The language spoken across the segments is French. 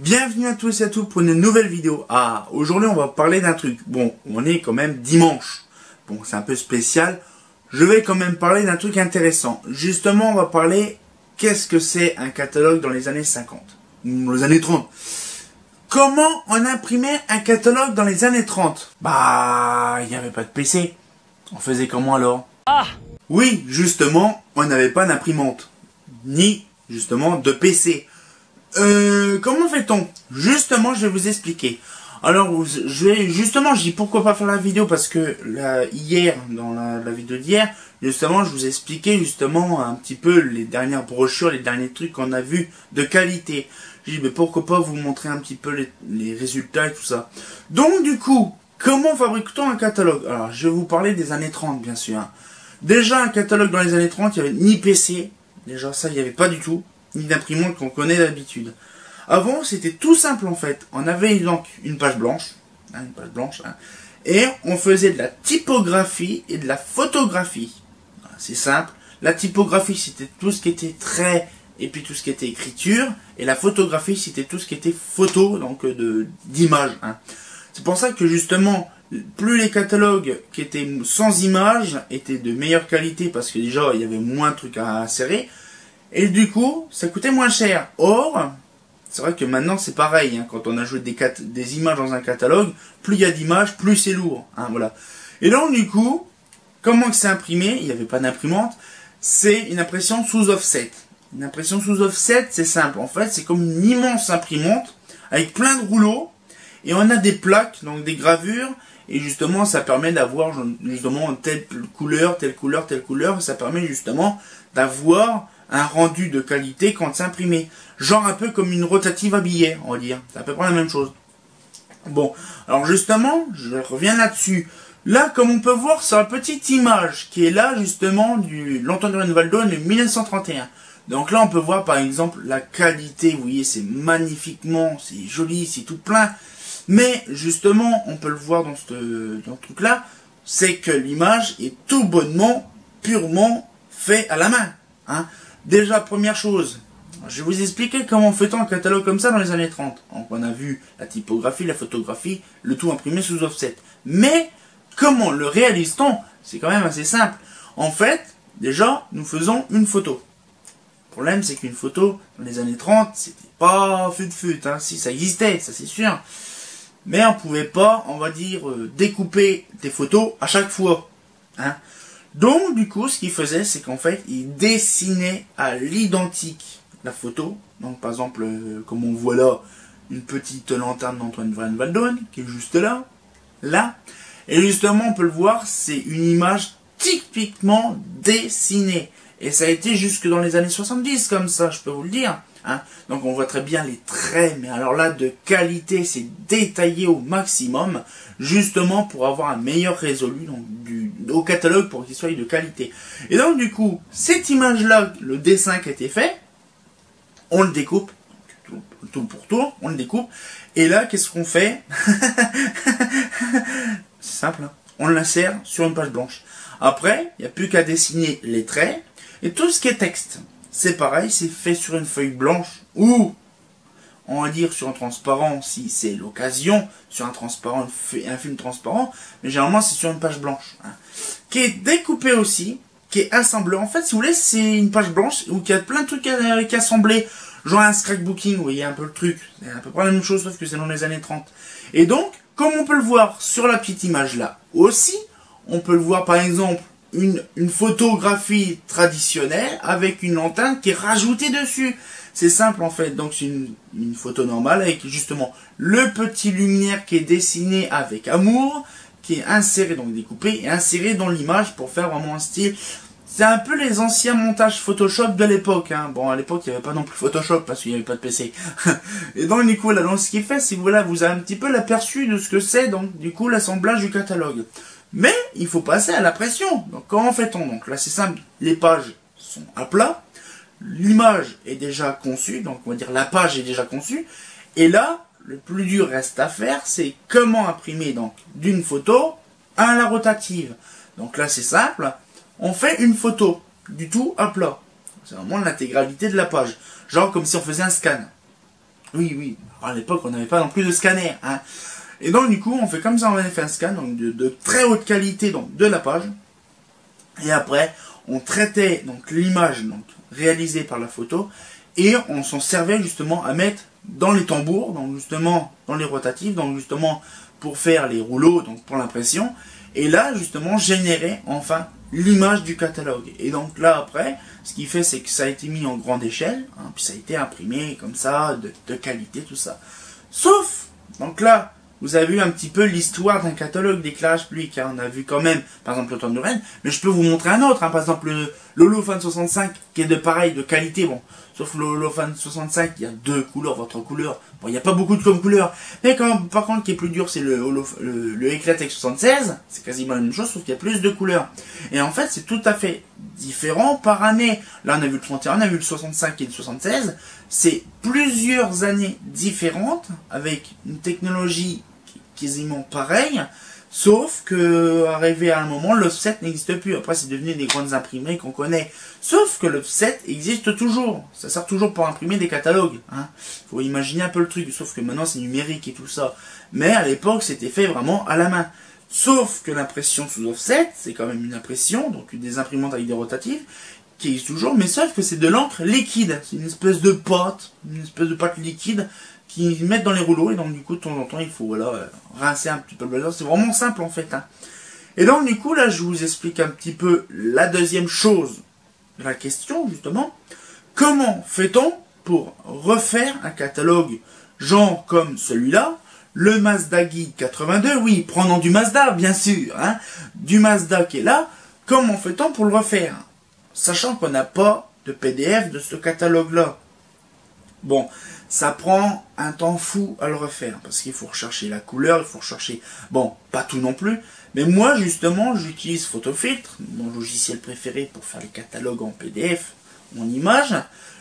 Bienvenue à tous et à toutes pour une nouvelle vidéo. Aujourd'hui on va parler d'un truc. Bon, on est quand même dimanche. Bon, c'est un peu spécial. Je vais quand même parler d'un truc intéressant. Justement, on va parler qu'est-ce que c'est un catalogue dans les années 50 ou les années 30. Comment on imprimait un catalogue dans les années 30? Il n'y avait pas de PC. On faisait comment alors? Oui, justement, on n'avait pas d'imprimante. Ni, justement, de PC. Comment fait-on? Justement, je vais vous expliquer. Alors, je dis pourquoi pas faire la vidéo, parce que hier, dans la vidéo d'hier, justement, je vous ai expliqué justement un petit peu les dernières brochures, les derniers trucs qu'on a vus de qualité. J'ai dit, mais pourquoi pas vous montrer un petit peu les résultats et tout ça. Donc, du coup, comment fabrique-t-on un catalogue? Alors, je vais vous parler des années 30, bien sûr. Déjà, un catalogue dans les années 30, il n'y avait ni PC, déjà ça, il n'y avait pas du tout, ni d'imprimante qu'on connaît d'habitude. Avant, c'était tout simple en fait. On avait donc une page blanche, et on faisait de la typographie et de la photographie. C'est simple. La typographie, c'était tout ce qui était trait et puis tout ce qui était écriture, et la photographie, c'était tout ce qui était photo, donc d'image. C'est pour ça que justement, plus les catalogues qui étaient sans images étaient de meilleure qualité, parce que déjà, il y avait moins de trucs à insérer, et du coup, ça coûtait moins cher. Or, c'est vrai que maintenant c'est pareil, quand on ajoute des images dans un catalogue, plus il y a d'images, plus c'est lourd. Voilà. Et donc du coup, comment que c'est imprimé? Il n'y avait pas d'imprimante, c'est une impression sous offset. Une impression sous offset, c'est simple. En fait, c'est comme une immense imprimante avec plein de rouleaux, et on a des plaques, donc des gravures, et justement ça permet d'avoir justement telle couleur, telle couleur, telle couleur, et ça permet justement d'avoir un rendu de qualité quand c'est imprimé. Genre un peu comme une rotative à billets, on va dire. C'est à peu près la même chose. Bon, alors justement, je reviens là-dessus. Là, comme on peut voir sur la petite image qui est là, justement, du l'Antoine Valdône de 1931. Donc là, on peut voir par exemple la qualité, vous voyez, c'est magnifiquement, c'est joli, c'est tout plein. Mais justement, on peut le voir dans ce truc-là, c'est que l'image est tout bonnement, purement fait à la main. Déjà, première chose, je vais vous expliquer comment fait-on un catalogue comme ça dans les années 30. Donc, on a vu la typographie, la photographie, le tout imprimé sous offset. Mais, comment le réalise-t-on? C'est quand même assez simple. En fait, déjà, nous faisons une photo. Le problème, c'est qu'une photo, dans les années 30, c'était pas fut. Si, ça existait, ça c'est sûr. Mais on pouvait pas, on va dire, découper des photos à chaque fois. Donc, du coup, ce qu'il faisait, c'est qu'en fait, il dessinait à l'identique la photo. Donc, par exemple, comme on voit là, une petite lanterne d'Antoine Valdône, qui est juste là. Et justement, on peut le voir, c'est une image typiquement dessinée. Et ça a été jusque dans les années 70, comme ça, je peux vous le dire. Donc, on voit très bien les traits, mais alors là, de qualité, c'est détaillé au maximum, justement pour avoir un meilleur résolu donc, au catalogue pour qu'il soit de qualité. Et donc, du coup, cette image-là, le dessin qui a été fait, on le découpe, tour pour tour, on le découpe, et là, qu'est-ce qu'on fait? C'est simple, on l'insère sur une page blanche. Après, il n'y a plus qu'à dessiner les traits, et tout ce qui est texte. C'est pareil, c'est fait sur une feuille blanche ou, on va dire, sur un transparent si c'est l'occasion, sur un transparent, un film transparent, mais généralement c'est sur une page blanche, qui est découpée aussi, qui est assemblée. En fait, si vous voulez, c'est une page blanche où il y a plein de trucs à assembler, genre un scrapbooking, vous voyez un peu le truc, c'est à peu près la même chose, sauf que c'est dans les années 30. Et donc, comme on peut le voir sur la petite image là aussi, on peut le voir par exemple, une photographie traditionnelle avec une lanterne qui est rajoutée dessus. C'est simple en fait, donc c'est une photo normale avec justement le petit luminaire qui est dessiné avec amour, qui est inséré, donc découpé et inséré dans l'image pour faire vraiment un style. C'est un peu les anciens montages Photoshop de l'époque. Bon, à l'époque, il n'y avait pas non plus Photoshop parce qu'il n'y avait pas de PC. Et donc, du coup, là, donc, ce qu'il fait, c'est que voilà, vous avez un petit peu l'aperçu de ce que c'est, donc, du coup, l'assemblage du catalogue. Mais, il faut passer à la pression. Donc, comment fait-on? Donc, là, c'est simple. Les pages sont à plat. L'image est déjà conçue. Donc, on va dire, la page est déjà conçue. Et là, le plus dur reste à faire, c'est comment imprimer, donc, d'une photo à la rotative. Donc, là, c'est simple. On fait une photo, du tout à plat. C'est vraiment l'intégralité de la page. Genre comme si on faisait un scan. Oui, oui. Alors, à l'époque, on n'avait pas non plus de scanner. Hein. Et donc, du coup, on fait comme ça, on avait fait un scan donc de très haute qualité donc, de la page. Et après, on traitait donc l'image donc réalisée par la photo et on s'en servait justement à mettre dans les tambours, donc justement dans les rotatifs, donc justement pour faire les rouleaux, donc pour l'impression. Et là, justement, générer enfin l'image du catalogue. Et donc là, après, ce qui fait, c'est que ça a été mis en grande échelle, hein, puis ça a été imprimé comme ça, de qualité, tout ça. Sauf, donc là, vous avez vu un petit peu l'histoire d'un catalogue d'éclairage public. Hein. On a vu quand même, par exemple, l'automne de Rennes, mais je peux vous montrer un autre. Hein. Par exemple, le Holophone 65, qui est de pareil, de qualité. Bon, sauf le Holophone 65, il y a deux couleurs, votre couleur. Bon, il n'y a pas beaucoup de comme couleurs. Mais quand, par contre, ce qui est plus dur, c'est le Eclatec 76. C'est quasiment la même chose, sauf qu'il y a plus de couleurs. Et en fait, c'est tout à fait différent par année. Là, on a vu le 31, on a vu le 65 et le 76. C'est plusieurs années différentes, avec une technologie quasiment pareille, sauf que, arrivé à un moment, l'offset n'existe plus. Après, c'est devenu des grandes imprimeries qu'on connaît. Sauf que l'offset existe toujours. Ça sert toujours pour imprimer des catalogues. Hein. Faut imaginer un peu le truc, sauf que maintenant, c'est numérique et tout ça. Mais à l'époque, c'était fait vraiment à la main. Sauf que l'impression sous offset, c'est quand même une impression, donc des imprimantes avec des rotatifs, qui existe toujours, mais sauf que c'est de l'encre liquide. C'est une espèce de pâte liquide qu'ils mettent dans les rouleaux, et donc du coup de temps en temps il faut voilà, rincer un petit peu le blason. C'est vraiment simple en fait. Hein. Et donc du coup là je vous explique un petit peu la deuxième chose de la question justement. Comment fait-on pour refaire un catalogue genre comme celui-là, le Mazda Guide 82, oui, prenons du Mazda bien sûr, hein, du Mazda qui est là, comment fait-on pour le refaire? Sachant qu'on n'a pas de PDF de ce catalogue-là. Bon, ça prend un temps fou à le refaire, parce qu'il faut rechercher la couleur, il faut rechercher... Bon, pas tout non plus, mais moi, justement, j'utilise Photofiltre, mon logiciel préféré pour faire les catalogues en PDF, en image.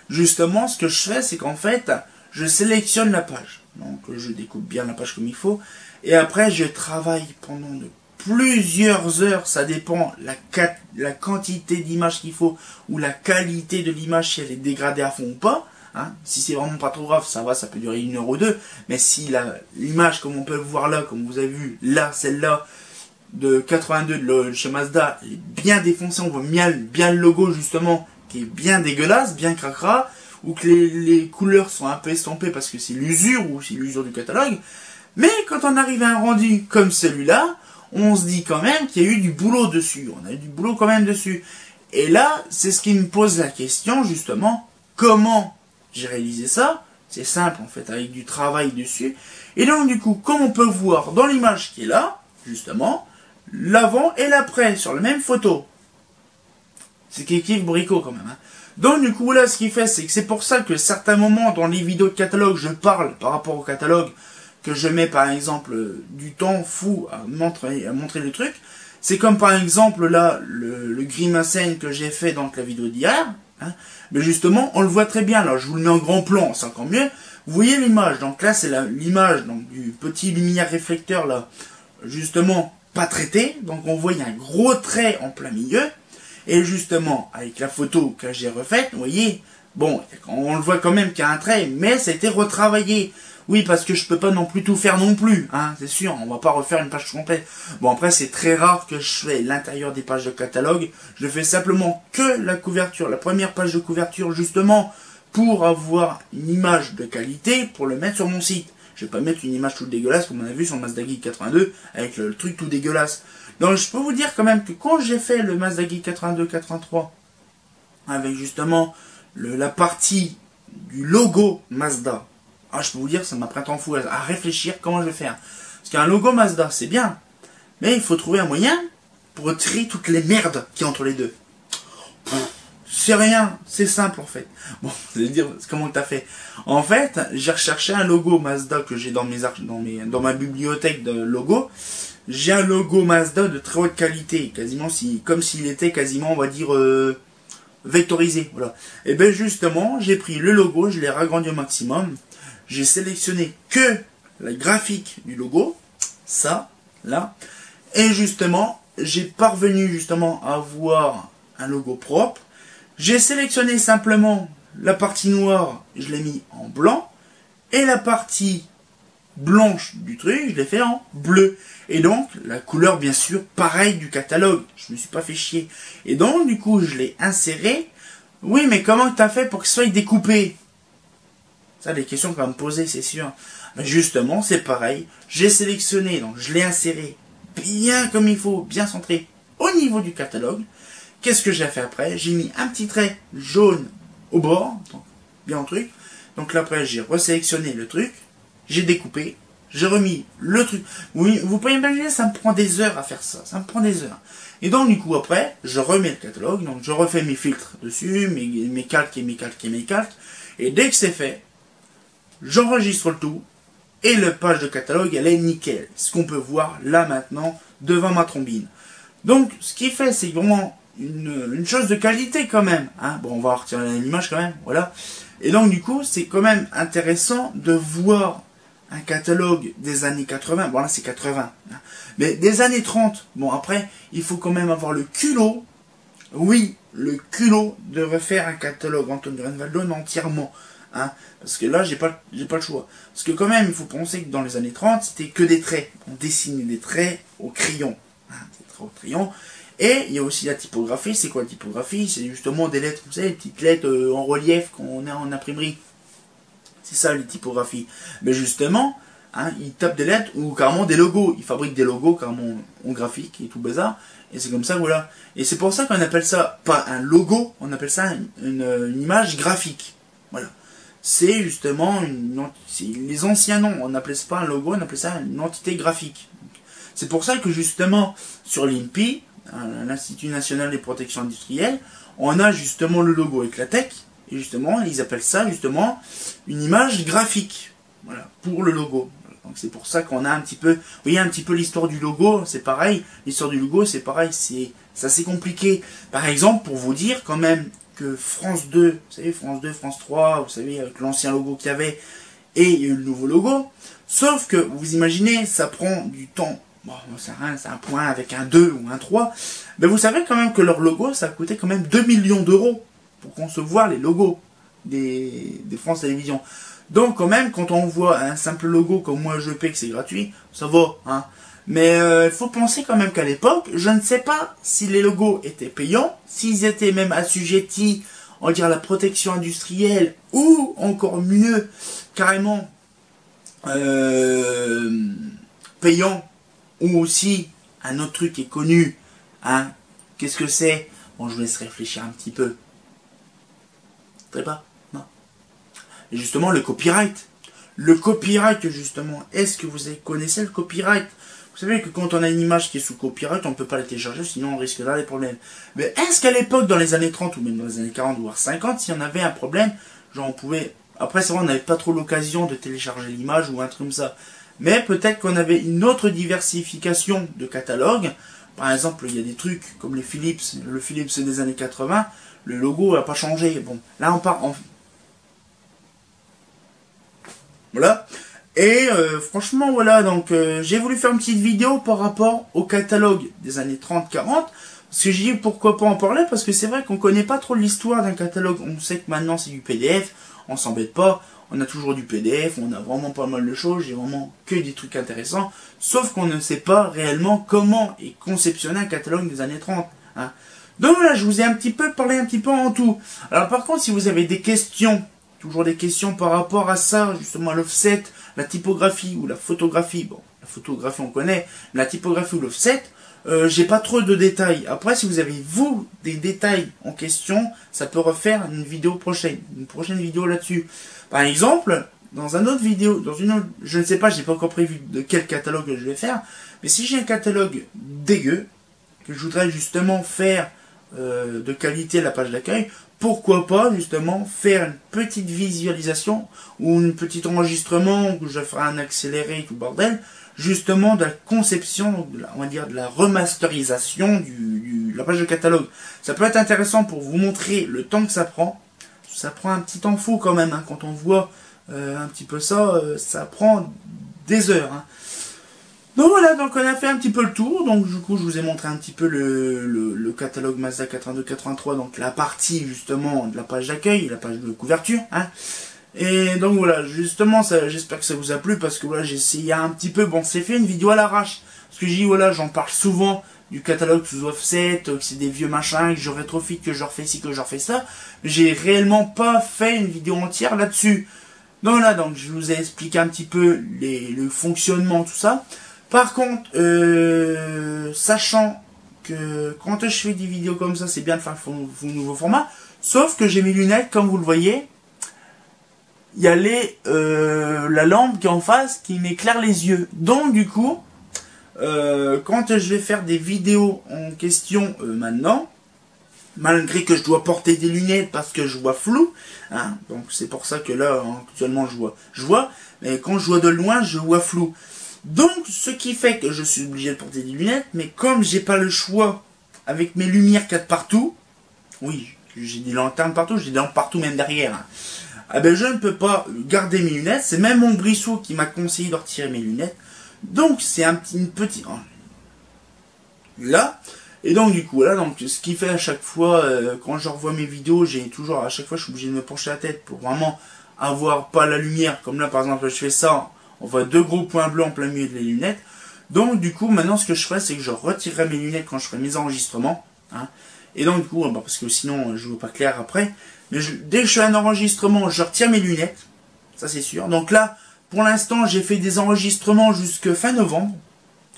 Justement, ce que je fais, c'est qu'en fait, je sélectionne la page. Donc, je découpe bien la page comme il faut, et après, je travaille pendant de plusieurs heures, ça dépend la quantité d'images qu'il faut ou la qualité de l'image, si elle est dégradée à fond ou pas. Hein. Si c'est vraiment pas trop grave, ça va, ça peut durer 1 heure ou 2. Mais si l'image, comme on peut le voir là, comme vous avez vu, là, celle-là, de 82 de chez Mazda, elle est bien défoncée, on voit bien le logo justement, qui est bien dégueulasse, bien cracra, ou que les couleurs sont un peu estompées parce que c'est l'usure, ou c'est l'usure du catalogue. Mais quand on arrive à un rendu comme celui-là, on se dit quand même qu'il y a eu du boulot dessus. On a eu du boulot quand même dessus. Et là, c'est ce qui me pose la question, justement, comment j'ai réalisé ça? C'est simple, en fait, avec du travail dessus. Et donc, du coup, comme on peut voir dans l'image qui est là, justement, l'avant et l'après, sur la même photo. C'est kiff bricot, quand même. Hein. Donc, du coup, là, ce qu'il fait, c'est que c'est pour ça que certains moments, dans les vidéos de catalogue, je parle par rapport au catalogue, que je mets par exemple du temps fou à montrer le truc, c'est comme par exemple là le grimacène que j'ai fait dans la vidéo d'hier, hein, mais justement on le voit très bien, là je vous le mets en grand plan, c'est encore mieux, vous voyez l'image, donc là c'est l'image du petit lumière réflecteur là, justement pas traité, donc on voit il y a un gros trait en plein milieu, et justement avec la photo que j'ai refaite, vous voyez, bon, on le voit quand même qu'il y a un trait, mais ça a été retravaillé. Oui, parce que je peux pas non plus tout faire non plus, hein, c'est sûr, on va pas refaire une page complète. Bon, après, c'est très rare que je fais l'intérieur des pages de catalogue, je fais simplement que la couverture, la première page de couverture, justement, pour avoir une image de qualité, pour le mettre sur mon site. Je vais pas mettre une image toute dégueulasse, comme on a vu sur le Mazda Guide 82, avec le truc tout dégueulasse. Donc, je peux vous dire quand même que quand j'ai fait le Mazda Guide 82-83, avec justement la partie du logo Mazda, ah, je peux vous dire, ça m'a pris un temps fou à réfléchir comment je vais faire. Parce qu'un logo Mazda, c'est bien. Mais il faut trouver un moyen pour trier toutes les merdes qu'il y a entre les deux. C'est rien, c'est simple en fait. Bon, vous allez dire, comment t'as fait? En fait, j'ai recherché un logo Mazda que j'ai dans ma bibliothèque de logos. J'ai un logo Mazda de très haute qualité, quasiment comme s'il était quasiment, on va dire, vectorisé. Voilà. Et bien justement, j'ai pris le logo, je l'ai agrandi au maximum. J'ai sélectionné que la graphique du logo, ça, là, et justement, j'ai parvenu justement à avoir un logo propre. J'ai sélectionné simplement la partie noire, je l'ai mis en blanc, Et la partie blanche du truc, je l'ai fait en bleu. Et donc, la couleur, bien sûr, pareil du catalogue. Je me suis pas fait chier. Et donc, du coup, je l'ai inséré. Oui, mais comment tu as fait pour que ce soit découpé? Ça, des questions qu'on va me poser, c'est sûr. Mais justement, c'est pareil. J'ai sélectionné, donc je l'ai inséré bien comme il faut, bien centré au niveau du catalogue. Qu'est-ce que j'ai fait après? J'ai mis un petit trait jaune au bord, donc bien en truc. Donc là, après, j'ai resélectionné le truc. J'ai découpé. J'ai remis le truc. Oui, vous pouvez imaginer, ça me prend des heures à faire ça. Ça me prend des heures. Et donc, du coup, après, je remets le catalogue. Donc, je refais mes filtres dessus, mes calques et mes calques et mes calques. Et dès que c'est fait, j'enregistre le tout. Et la page de catalogue, elle est nickel. Ce qu'on peut voir là maintenant, devant ma trombine. Donc, ce qui fait, c'est vraiment une chose de qualité quand même. Hein. Bon, on va retirer l'image quand même. Voilà. Et donc, du coup, c'est quand même intéressant de voir un catalogue des années 80, bon là c'est 80, hein. Mais des années 30, bon après, il faut quand même avoir le culot, oui, le culot de refaire un catalogue Antonio Reinvaldo entièrement, hein, parce que là j'ai pas le choix. Parce que quand même, il faut penser que dans les années 30, c'était que des traits, on dessinait des traits au crayon, hein, des traits au crayon, et il y a aussi la typographie. C'est quoi la typographie? C'est justement des lettres, vous savez, des petites lettres en relief qu'on a en imprimerie. C'est ça les typographies. Mais justement, hein, ils tapent des lettres ou carrément des logos. Ils fabriquent des logos carrément en graphique et tout bazar. Et c'est comme ça, voilà. Et c'est pour ça qu'on appelle ça pas un logo, on appelle ça une image graphique. Voilà. C'est justement les anciens noms. On n'appelait pas un logo, on appelait ça une entité graphique. C'est pour ça que justement sur l'INPI, l'Institut National des Protections Industrielles, on a justement le logo avec la tech. Et justement, ils appellent ça justement une image graphique. Voilà, pour le logo. Donc c'est pour ça qu'on a un petit peu, vous voyez un petit peu l'histoire du logo, c'est pareil. L'histoire du logo, c'est pareil, c'est assez compliqué. Par exemple, pour vous dire quand même que France 2, vous savez, France 2, France 3, vous savez, avec l'ancien logo qu'il y avait, et il y a eu le nouveau logo. Sauf que, vous imaginez, ça prend du temps. Bon, c'est rien, c'est un point avec un 2 ou un 3. Mais vous savez quand même que leur logo, ça a coûté quand même 2 millions d'euros pour concevoir les logos des France Télévisions. Donc quand même, quand on voit un simple logo comme moi je paie que c'est gratuit, ça va, hein. Mais il faut penser quand même qu'à l'époque, je ne sais pas si les logos étaient payants, s'ils étaient même assujettis, on va dire, à la protection industrielle, ou encore mieux, carrément payants, ou aussi un autre truc qui est connu, hein. Qu'est-ce que c'est? Bon, je vous laisse réfléchir un petit peu. Très pas, non. Et justement, le copyright. Le copyright, justement, est-ce que vous connaissez le copyright? Vous savez que quand on a une image qui est sous copyright, on ne peut pas la télécharger, sinon on risque d'avoir des problèmes. Mais est-ce qu'à l'époque, dans les années 30, ou même dans les années 40, voire 50, si on avait un problème, genre on pouvait... Après, c'est vrai, on n'avait pas trop l'occasion de télécharger l'image ou un truc comme ça. Mais peut-être qu'on avait une autre diversification de catalogues. Par exemple, il y a des trucs comme les Philips, le Philips des années 80, le logo n'a pas changé. Bon, là on part en... Voilà. Et franchement, voilà, donc j'ai voulu faire une petite vidéo par rapport au catalogue des années 30-40. Parce que j'ai dit pourquoi pas en parler, parce que c'est vrai qu'on connaît pas trop l'histoire d'un catalogue. On sait que maintenant c'est du PDF, on s'embête pas, on a toujours du PDF, on a vraiment pas mal de choses, j'ai vraiment que des trucs intéressants. Sauf qu'on ne sait pas réellement comment est conceptionné un catalogue des années 30. Hein. Donc voilà, je vous ai un petit peu parlé un petit peu en tout. Alors par contre, si vous avez des questions, toujours des questions par rapport à ça, justement à l'offset, la typographie ou la photographie, bon, la photographie on connaît, la typographie ou l'offset, j'ai pas trop de détails. Après, si vous avez, vous, des détails en question, ça peut refaire une vidéo prochaine, une prochaine vidéo là-dessus. Par exemple, dans une autre vidéo, je ne sais pas, j'ai pas encore prévu de quel catalogue je vais faire, mais si j'ai un catalogue dégueu, que je voudrais justement faire de qualité la page d'accueil, pourquoi pas justement faire une petite visualisation ou un petit enregistrement où je ferai un accéléré et tout bordel, justement de la conception, on va dire de la remasterisation de la page de catalogue. Ça peut être intéressant pour vous montrer le temps que ça prend. Ça prend un petit temps fou quand même, hein, quand on voit un petit peu ça, ça prend des heures. Hein. Donc voilà, donc on a fait un petit peu le tour, donc du coup je vous ai montré un petit peu le catalogue Mazda 82-83, donc la partie justement de la page d'accueil, la page de couverture, hein. Et donc voilà, justement, j'espère que ça vous a plu, parce que voilà, j'ai essayé un petit peu, bon, c'est fait une vidéo à l'arrache, parce que j'ai dit, voilà, j'en parle souvent du catalogue sous offset, que c'est des vieux machins, que je rétrofit, que je refais ci, que je refais ça. J'ai réellement pas fait une vidéo entière là-dessus. Donc là, donc je vous ai expliqué un petit peu le fonctionnement, tout ça. Par contre, sachant que quand je fais des vidéos comme ça, c'est bien de faire un nouveau format. Sauf que j'ai mes lunettes, comme vous le voyez. Il y a la lampe qui est en face qui m'éclaire les yeux. Donc du coup, quand je vais faire des vidéos en question maintenant, malgré que je dois porter des lunettes parce que je vois flou, hein, donc c'est pour ça que là actuellement je vois, mais quand je vois de loin je vois flou. Donc ce qui fait que je suis obligé de porter des lunettes, mais comme j'ai pas le choix avec mes lumières qu'il y a de partout, oui, j'ai des lanternes partout, j'ai des lampes partout même derrière, hein, ah ben je ne peux pas garder mes lunettes. C'est même mon brisseau qui m'a conseillé de retirer mes lunettes. Donc c'est une petite là. Et donc du coup là, donc ce qui fait à chaque fois quand je revois mes vidéos, j'ai toujours à chaque fois je suis obligé de me pencher la tête pour vraiment avoir pas la lumière. Comme là par exemple je fais ça, on voit deux gros points bleus en plein milieu des lunettes. Donc du coup maintenant ce que je ferai, c'est que je retirerai mes lunettes quand je ferai mes enregistrements, hein. Et donc du coup parce que sinon je vois pas clair après. Mais dès que je fais un enregistrement, je retire mes lunettes. Ça c'est sûr. Donc là, pour l'instant, j'ai fait des enregistrements jusque fin novembre.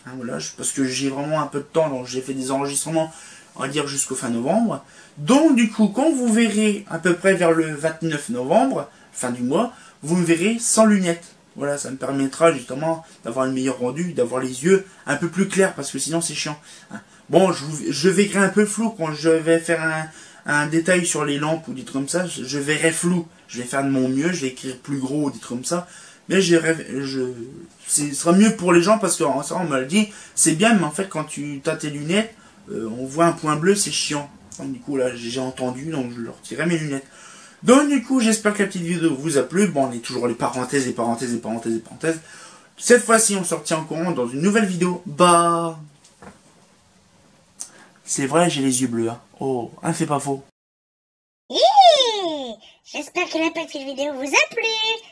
Hein, voilà, parce que j'ai vraiment un peu de temps, donc j'ai fait des enregistrements, on va dire, jusqu'au fin novembre. Donc du coup, quand vous verrez à peu près vers le 29 novembre, fin du mois, vous me verrez sans lunettes. Voilà, ça me permettra justement d'avoir un meilleur rendu, d'avoir les yeux un peu plus clairs, parce que sinon c'est chiant. Hein. Bon, je verrai un peu flou quand je vais faire un détail sur les lampes ou des trucs comme ça, je verrai flou. Je vais faire de mon mieux, je vais écrire plus gros ou des trucs comme ça. Mais ce sera mieux pour les gens parce que ça, on me l'a dit, c'est bien, mais en fait, quand tu as tes lunettes, on voit un point bleu, c'est chiant. Donc, du coup, là, j'ai entendu, donc je leur retirerai mes lunettes. Donc, du coup, j'espère que la petite vidéo vous a plu. Bon, on est toujours les parenthèses, parenthèses. Cette fois-ci, on sortira en courant dans une nouvelle vidéo. Bah... C'est vrai, j'ai les yeux bleus. Hein. Oh, hein, c'est pas faux. J'espère que la petite vidéo vous a plu.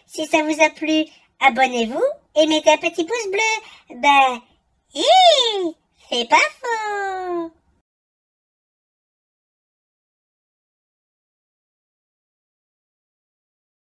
Si ça vous a plu, abonnez-vous et mettez un petit pouce bleu. Ben, c'est pas faux.